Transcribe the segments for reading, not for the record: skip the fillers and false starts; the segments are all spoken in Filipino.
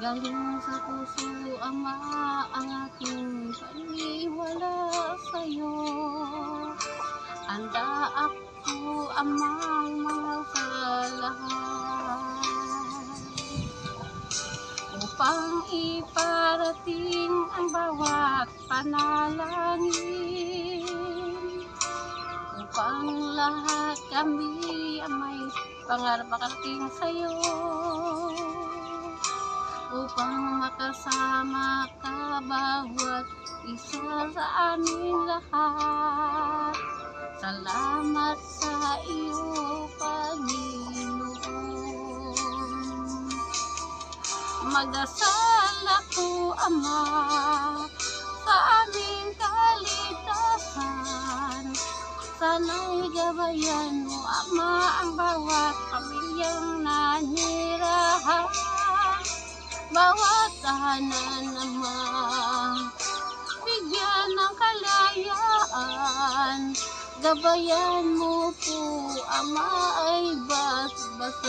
Galing sa puso, Ama, ang aking paniwala sa'yo. Handa ako, Amang mahal sa lahat, upang iparating ang bawat panalangin, upang lahat kami ay may pangarap makarating sa'yo, upang makasama ka bawat isa sa amin lahat. Salamat sa iyo, Panginoon. Magdasal ako, Ama, sa aming kaligtasan. Sana'y gabayan mo, Ama, ang bawat pamilyang nanirahan, bawat tahanan, Ama, bigyan ng kalayaan. Gabayan mo po, Ama, ay basbasan.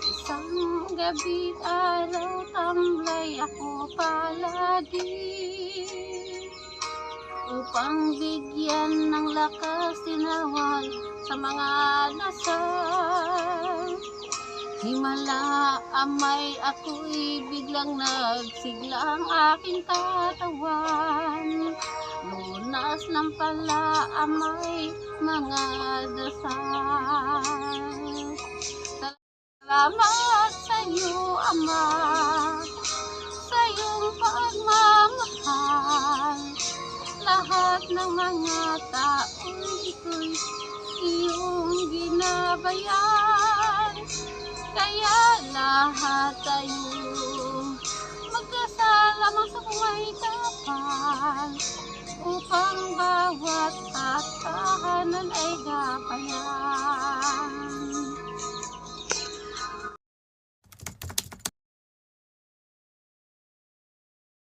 Isang gabi't araw tamlay ako palagi, upang bigyan ng lakas tinawag sa mga dasal. Himala, Amay, ako'y biglang nagsigla ang aking katawan. Lunas lang pala, Amay, mga dasal. Salamat sa iyo, Ama, sa iyong pagmamahal. Lahat ng mga tao'y iyong ginabayan. Kaya lahat tayo magdasal lamang sa buhay kapal, upang bawat tahanan ay gabayan.